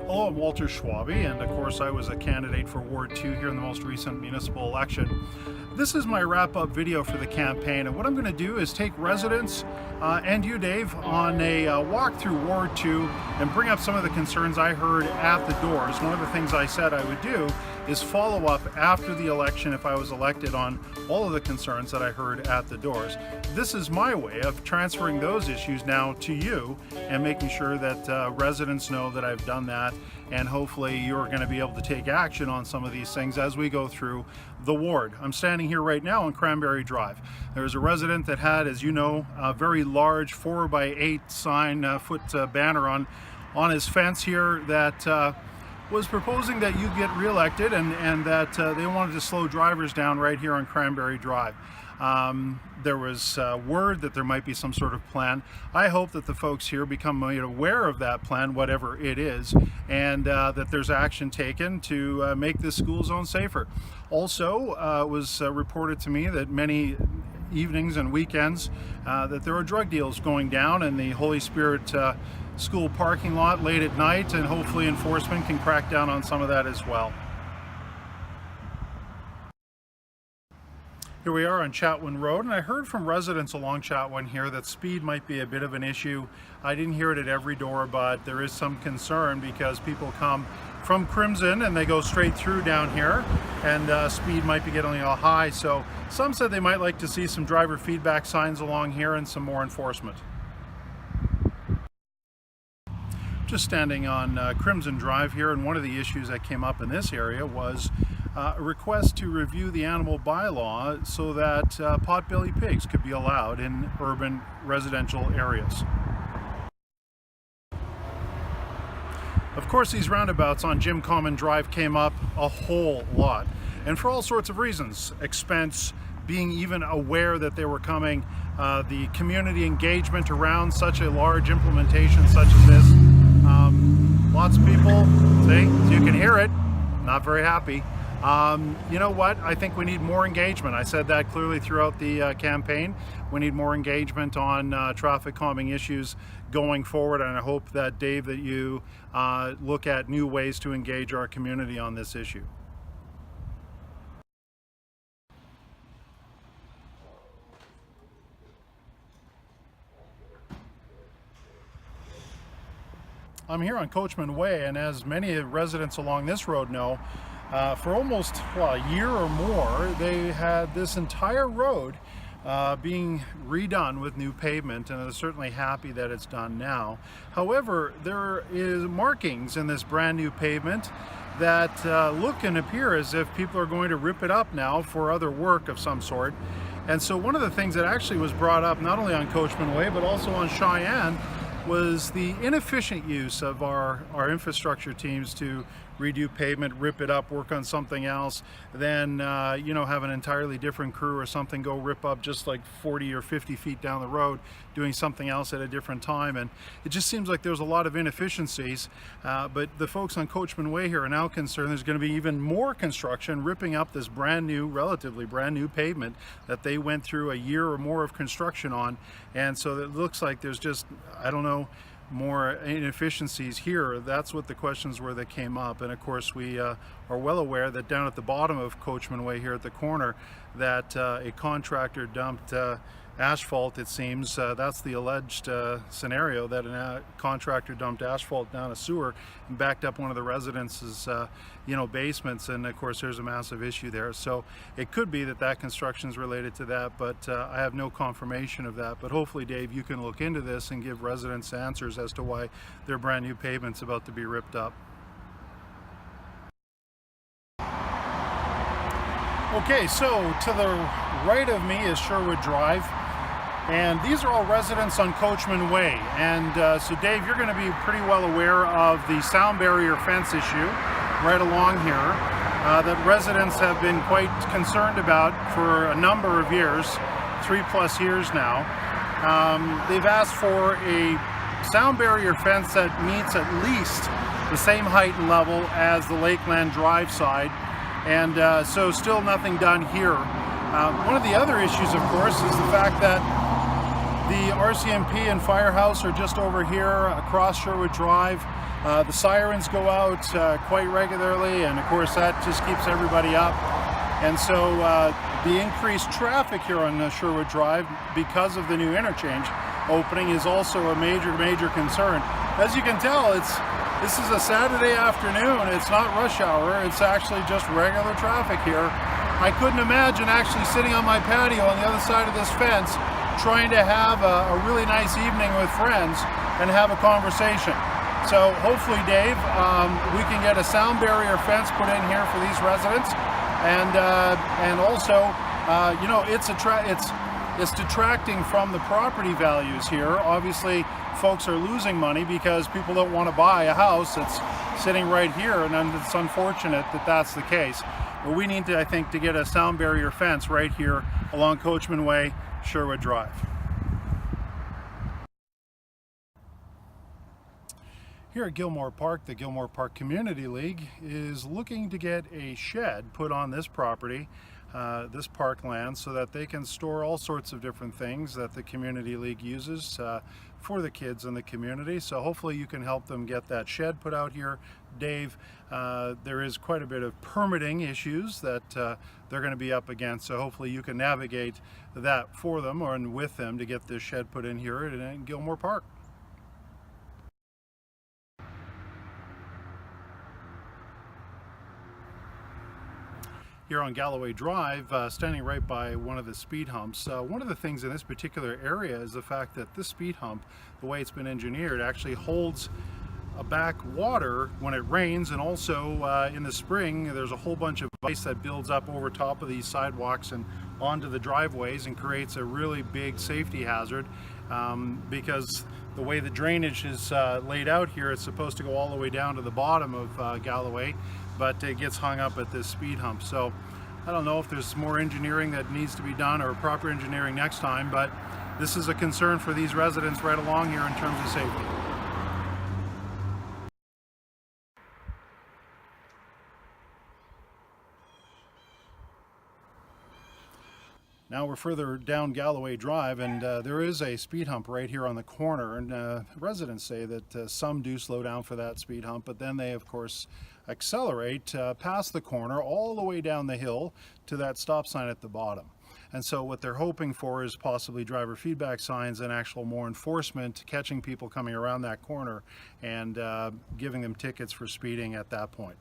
Hello, I'm Walter Schwabe, and of course I was a candidate for Ward 2 here in the most recent municipal election. This is my wrap-up video for the campaign, and what I'm going to do is take residents and you, Dave, on a walk through Ward 2 and bring up some of the concerns I heard at the doors. One of the things I said I would do is follow up after the election if I was elected on all of the concerns that I heard at the doors. This is my way of transferring those issues now to you and making sure that residents know that I've done that, and hopefully you're going to be able to take action on some of these things as we go through the ward. I'm standing here right now on Cranberry Drive. There's a resident that had, as you know, a very large 4x8 foot banner on his fence here that was proposing that you get reelected and that they wanted to slow drivers down right here on Cranberry Drive. There was word that there might be some sort of plan. I hope that the folks here become made aware of that plan, whatever it is, and that there's action taken to make this school zone safer. Also, it was reported to me that many evenings and weekends that there are drug deals going down in the Holy Spirit school parking lot late at night, and hopefully enforcement can crack down on some of that as well. Here we are on Chatwin Road, and I heard from residents along Chatwin here that speed might be a bit of an issue. I didn't hear it at every door, but there is some concern because people come from Crimson and they go straight through down here, and speed might be getting a little high. So some said they might like to see some driver feedback signs along here and some more enforcement. Just standing on Crimson Drive here, and one of the issues that came up in this area was a request to review the animal bylaw so that potbelly pigs could be allowed in urban residential areas. Of course, these roundabouts on Jim Common Drive came up a whole lot, and for all sorts of reasons. Expense, being even aware that they were coming, the community engagement around such a large implementation such as this. Lots of people, see, you can hear it, not very happy. You know what? I think we need more engagement. I said that clearly throughout the campaign. We need more engagement on traffic calming issues going forward, and I hope that, Dave, that you look at new ways to engage our community on this issue. I'm here on Coachman Way, and as many residents along this road know, for almost a year or more, they had this entire road being redone with new pavement, and they're certainly happy that it's done now. However, there is markings in this brand new pavement that look and appear as if people are going to rip it up now for other work of some sort. And so one of the things that actually was brought up not only on Coachman Way but also on Cheyenne was the inefficient use of our infrastructure teams to redo pavement, rip it up, work on something else, then you know, have an entirely different crew or something go rip up just like 40 or 50 feet down the road doing something else at a different time. And it just seems like there's a lot of inefficiencies, but the folks on Coachman Way here are now concerned there's going to be even more construction ripping up this brand new, relatively brand new pavement that they went through a year or more of construction on. And so it looks like there's just, I don't know, more inefficiencies here. That's what the questions were that came up. And of course we are well aware that down at the bottom of Coachman Way here at the corner that a contractor dumped asphalt, it seems. That's the alleged scenario, that a contractor dumped asphalt down a sewer and backed up one of the residents' you know, basements, and of course there's a massive issue there. So it could be that that construction is related to that, but I have no confirmation of that. But hopefully, Dave, you can look into this and give residents answers as to why their brand new pavement's about to be ripped up. Okay, so to the right of me is Sherwood Drive, and these are all residents on Coachman Way. And so Dave, you're going to be pretty well aware of the sound barrier fence issue right along here that residents have been quite concerned about for a number of years, 3+ years now. They've asked for a sound barrier fence that meets at least the same height and level as the Lakeland Drive side, and so still nothing done here. One of the other issues, of course, is the fact that The RCMP and Firehouse are just over here across Sherwood Drive. The sirens go out quite regularly, and of course that just keeps everybody up. And so the increased traffic here on Sherwood Drive because of the new interchange opening is also a major concern. As you can tell, this is a Saturday afternoon. It's not rush hour. It's actually just regular traffic here. I couldn't imagine actually sitting on my patio on the other side of this fence trying to have a really nice evening with friends and have a conversation. So hopefully, Dave, we can get a sound barrier fence put in here for these residents, and also, you know, it's detracting from the property values here. Obviously, folks are losing money because people don't want to buy a house that's sitting right here, and it's unfortunate that that's the case. But we need to, I think, to get a sound barrier fence right here along Coachman Way, Sherwood Drive. Here at Gilmore Park, the Gilmore Park Community League is looking to get a shed put on this property, this parkland, so that they can store all sorts of different things that the Community League uses for the kids in the community. So hopefully you can help them get that shed put out here, Dave. There is quite a bit of permitting issues that they're going to be up against, so hopefully you can navigate that for them or with them to get this shed put in here in Gilmore Park. Here on Galloway Drive, standing right by one of the speed humps. One of the things in this particular area is the fact that this speed hump, the way it's been engineered, actually holds back water when it rains, and also in the spring there's a whole bunch of ice that builds up over top of these sidewalks and onto the driveways and creates a really big safety hazard because the way the drainage is laid out here, it's supposed to go all the way down to the bottom of Galloway, but it gets hung up at this speed hump. So I don't know if there's more engineering that needs to be done or proper engineering next time, but this is a concern for these residents right along here in terms of safety. Now we're further down Galloway Drive, and there is a speed hump right here on the corner, and residents say that some do slow down for that speed hump, but then they of course accelerate past the corner all the way down the hill to that stop sign at the bottom. And so what they're hoping for is possibly driver feedback signs and actual more enforcement, catching people coming around that corner and giving them tickets for speeding at that point.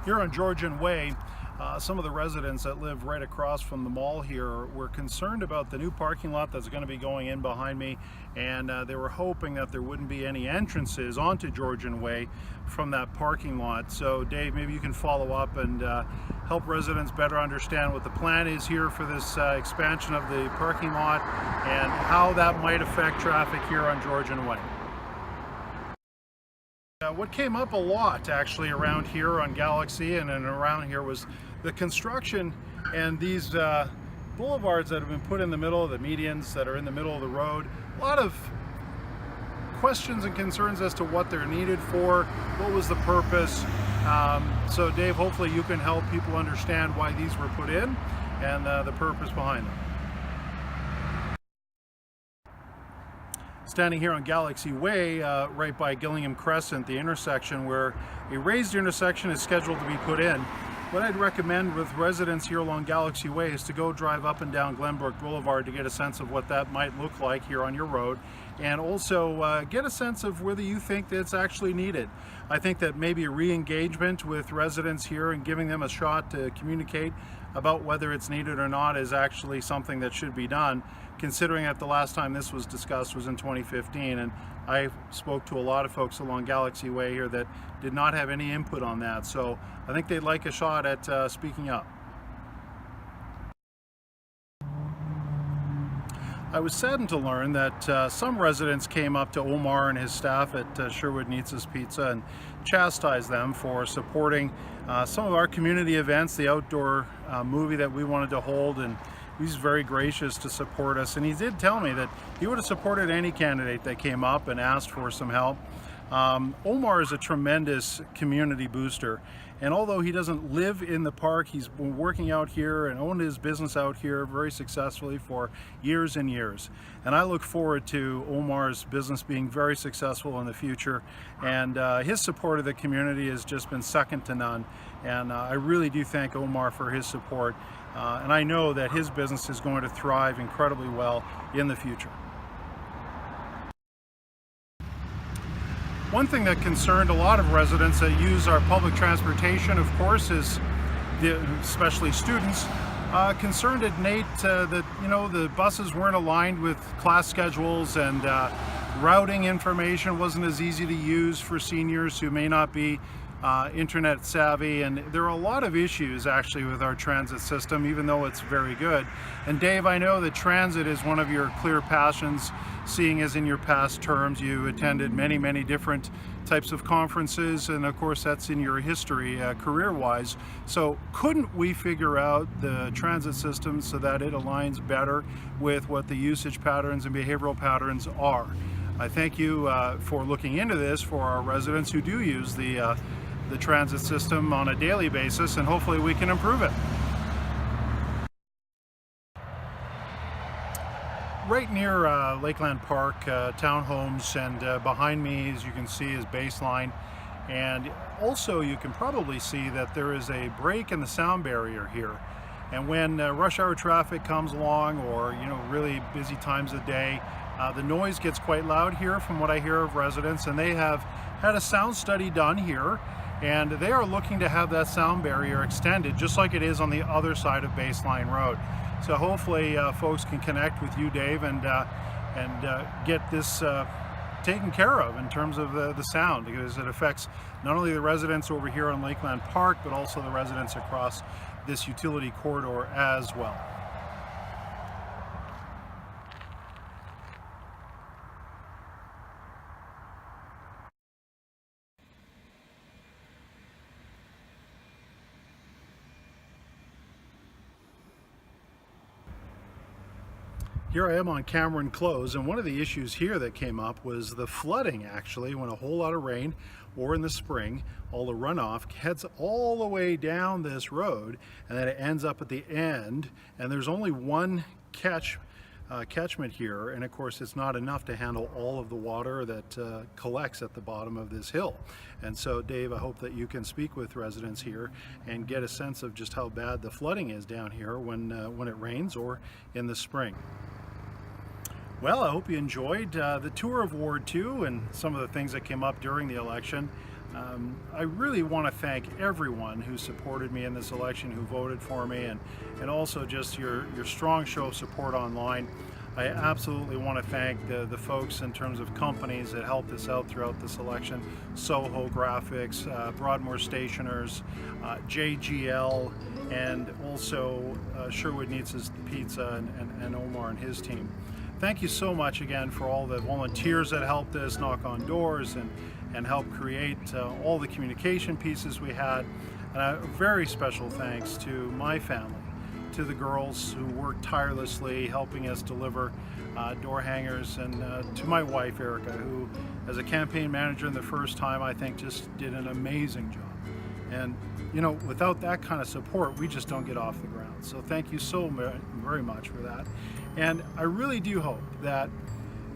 Here on Georgian Way, some of the residents that live right across from the mall here were concerned about the new parking lot that's going to be going in behind me, and they were hoping that there wouldn't be any entrances onto Georgian Way from that parking lot. So Dave, maybe you can follow up and help residents better understand what the plan is here for this expansion of the parking lot and how that might affect traffic here on Georgian Way. What came up a lot actually around here on Galaxy and around here was the construction and these boulevards that have been put in the middle of the medians that are in the middle of the road. A lot of questions and concerns as to what they're needed for, what was the purpose. So Dave, hopefully you can help people understand why these were put in and the purpose behind them. Standing here on Galaxy Way, right by Gillingham Crescent, the intersection where a raised intersection is scheduled to be put in. What I'd recommend with residents here along Galaxy Way is to go drive up and down Glenbrook Boulevard to get a sense of what that might look like here on your road, and also get a sense of whether you think that it's actually needed. I think that maybe a re-engagement with residents here and giving them a shot to communicate about whether it's needed or not is actually something that should be done, considering that the last time this was discussed was in 2015, and I spoke to a lot of folks along Galaxy Way here that did not have any input on that. So I think they'd like a shot at speaking up. I was saddened to learn that some residents came up to Omar and his staff at Sherwood Nietzsche's Pizza and chastised them for supporting some of our community events, the outdoor movie that we wanted to hold, and he's very gracious to support us. And he did tell me that he would have supported any candidate that came up and asked for some help. Omar is a tremendous community booster, And although he doesn't live in the park, he's been working out here and owned his business out here very successfully for years and years. And I look forward to Omar's business being very successful in the future. And his support of the community has just been second to none. And I really do thank Omar for his support. And I know that his business is going to thrive incredibly well in the future. One thing that concerned a lot of residents that use our public transportation, of course, is especially students, concerned at Nate that the buses weren't aligned with class schedules, and routing information wasn't as easy to use for seniors who may not be internet savvy. And there are a lot of issues actually with our transit system, even though it's very good. And Dave, I know that transit is one of your clear passions, seeing as in your past terms you attended many different types of conferences, and of course that's in your history career-wise. So couldn't we figure out the transit system so that it aligns better with what the usage patterns and behavioral patterns are? I thank you for looking into this for our residents who do use the transit system on a daily basis, and hopefully we can improve it. Right near Lakeland Park, townhomes, and behind me, as you can see, is Baseline. And also you can probably see that there is a break in the sound barrier here. And when rush hour traffic comes along, or really busy times of day, the noise gets quite loud here from what I hear of residents, and they have had a sound study done here, and they are looking to have that sound barrier extended just like it is on the other side of Baseline Road. So hopefully folks can connect with you, Dave, and get this taken care of in terms of the sound, because it affects not only the residents over here on Lakeland Park, but also the residents across this utility corridor as well. Here I am on Cameron Close, and one of the issues here that came up was the flooding. Actually, when a whole lot of rain, or in the spring, all the runoff heads all the way down this road, and then it ends up at the end, and there's only one catchment here, and of course it's not enough to handle all of the water that collects at the bottom of this hill. And so Dave, I hope that you can speak with residents here and get a sense of just how bad the flooding is down here when it rains or in the spring. Well, I hope you enjoyed the tour of Ward 2 and some of the things that came up during the election. I really want to thank everyone who supported me in this election, who voted for me, and also just your strong show of support online. I absolutely want to thank the folks in terms of companies that helped us out throughout this election: Soho Graphics, Broadmoor Stationers, JGL, and also Sherwood Needs Pizza and Omar and his team. Thank you so much again for all the volunteers that helped us knock on doors and help create all the communication pieces we had. And a very special thanks to my family, to the girls who worked tirelessly helping us deliver door hangers, and to my wife Erica, who as a campaign manager in the first time, I think just did an amazing job. And without that kind of support, we just don't get off the ground. So thank you so very much for that. And I really do hope that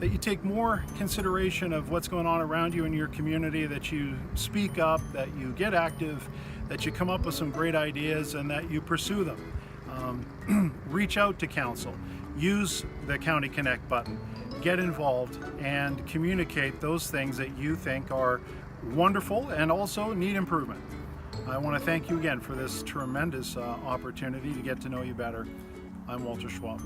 you take more consideration of what's going on around you in your community, that you speak up, that you get active, that you come up with some great ideas, and that you pursue them. Reach out to council, use the County Connect button, get involved, and communicate those things that you think are wonderful and also need improvement. I want to thank you again for this tremendous opportunity to get to know you better. I'm Walter Schwabe.